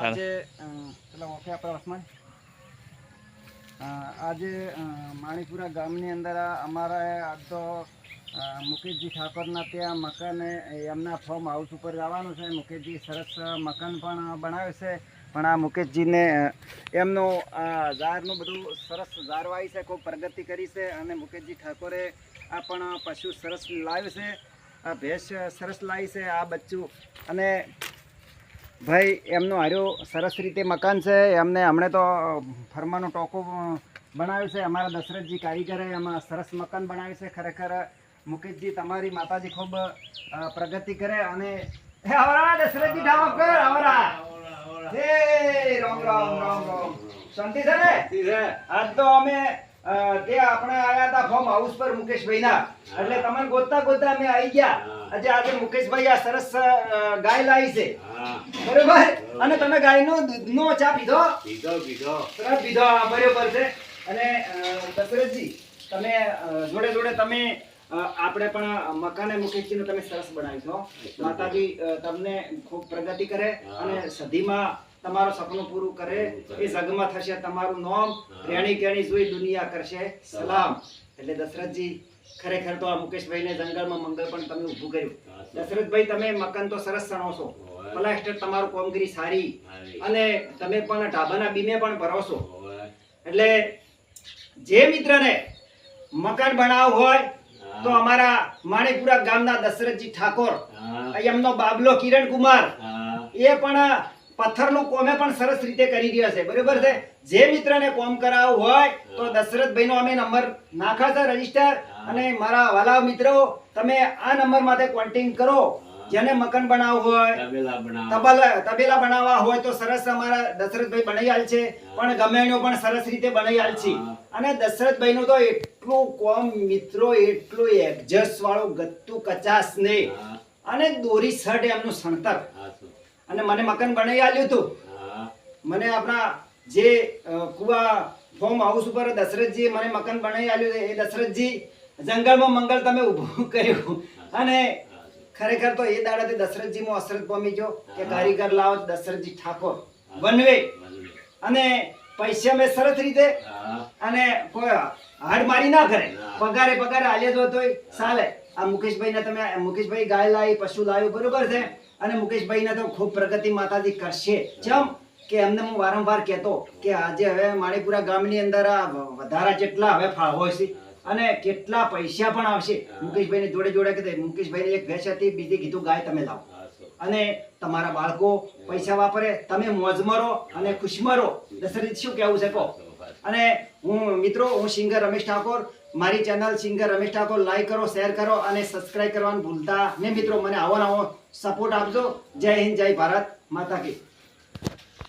આજે પેલા ઓકે આપણા વસમાન આજે માણીપુરા ગામની અંદર અમારા આજ તો મુકેશજી ઠાકોરના ત્યાં મકાન એમના ફોર્મ હાઉસ ઉપર જવાનું છે. મુકેશજી સરસ મકાન પણ બનાવ્યું છે, પણ આ મુકેશજીને એમનું ઝાડનું બધું સરસ ઝાડવાઈ છે, ખૂબ પ્રગતિ કરી છે. અને મુકેશજી ઠાકોરે આ પણ પશુ સરસ લાવ્યું છે, આ ભેંસ સરસ લાવી છે, આ બચ્ચું. અને ભાઈ એમનું હાર્યું સરસ રીતે મકાન છે. એમને હમણે તો ફરમાનું ટોકું બનાવ્યું છે. અમારા દશરથજી કારીગરે એમાં સરસ મકાન બનાવ્યું છે. ખરેખર મુકેશજી તમારી માતાજી ખૂબ પ્રગતિ કરે. અને આવરા દશરથજી ઠાકોર આવરા રામ રામ રામ રામ શાંતિ છે ને? આજ તો અમે તે આપણે આયા હતા ફોર્મ હાઉસ પર મુકેશભાઈ ના, એટલે તમને ગોતતા ગોતતા અમે આવી ગયા. આજે મુકેશભાઈ આ સરસ ગાય લાવી છે, બરોબર? અને તમે ગાયનો દૂધનો ચા પીધો? સરસ પીધો, બરોબર છે. અને દશરથજી તમે જોડે જોડે તમે આપણે પણ મકાને મુકેશજીને તમે સરસ બનાવી છો. માતાજી તમને ખૂબ પ્રગતિ કરે અને સદીમાં તમારું સપનું પૂરું કરે. એ જગમાં થશે તમારું નામ, રેણી કેણી જોઈ દુનિયા કરશે સલામ. એટલે દશરથજી ખરેખર તો આ મુકેશભાઈને જંગલમાં મંગળ પણ તમે ઊભું કર્યું. દશરથભાઈ તમે મકાન તો સરસ સણો છો, પ્લાસ્ટર તમારું કામગીરી સારી, અને તમે પણ ઢાબાના બીમે પણ ભરો છો. એટલે જે મિત્રને મકાન બનાવવું હોય તો અમારા માણીપુરા ગામના દશરથજી ઠાકોર, એમનો બાબલો કિરણ કુમાર, એ પણ પથ્થરનું કોમે પણ સરસ રીતે કરી રહ્યા છે, બરોબર છે? જે મિત્રને કોમ કરાવવું હોય તો દશરથભાઈનો અમે નંબર નાખ્યો છે રજીસ્ટર. અને મારા વાલા મિત્રો તમે આ નંબર માટે કોન્ટેક્ટ કરો. જેને મકાન બનાવવું હોય, તબેલા બનાવવા હોય તો સરસ અમારા દશરથભાઈ બનાવી આલ છે, પણ ગમેણો પણ સરસ રીતે બનાવી આલ છે. અને દશરથભાઈનું તો એટલું કોમ મિત્રો, એટલું એડજસ્ટ વાળું ગત્તું કચાસ ને અને દોરી શર્ટ એમનું સણતર. અને મને મકાન બનાવી આલ્યું હતું. મને આપણા જે કુવા ફોર્મ હાઉસ ઉપર દશરથજી મને મકાન બનાવી આલ્યું છે, એ દશરથજી જંગલમાં મંગળ તમે ઊભું કર્યું. અને ખરેખર તો એ દાડાથી દશરથજી માં અસરત પામી ગયો કે કારીગર લાવો દશરથજી ઠાકોર વનવે. અને પૈસા મેં સરસ રીતે અને કોઈ હાડ મારી ના કરે, પગારે આલે જો તોય ચાલે. આ મુકેશભાઈને તમે મુકેશભાઈ ગાય લાવી, પશુ લાવ્યું, બરોબર છે? અને મુકેશભાઈને તો ખૂબ પ્રગતિ માતાજી કરશે. જેમ કે એમને હું વારંવાર કહેતો કે આજે હવે માણીપુરા ગામની અંદર વધારા જેટલા હવે ફાળવો છે અને કેટલા પૈસા પણ આવશે. મુકેશભાઈને જોડે જોડે કીધું, મુકેશભાઈને એક ભેંસ હતી, બીજી કીધું ગાય તમે લાવો. અને તમારા બાળકો પૈસા વાપરે, તમે મોજ મરો અને ખુશ મરો. દશરથ શું કહેવું છે કહો? અને હું મિત્રો, હું સિંગર રમેશ ઠાકોર, મારી channel singer Ramesh Thakor like કરો, શેર કરો અને સબસ્ક્રાઇબ કરવાનું ભૂલતા ને મિત્રો. મને આવો સપોર્ટ આપજો. જય હિન્દ, જય ભારત માતા કી.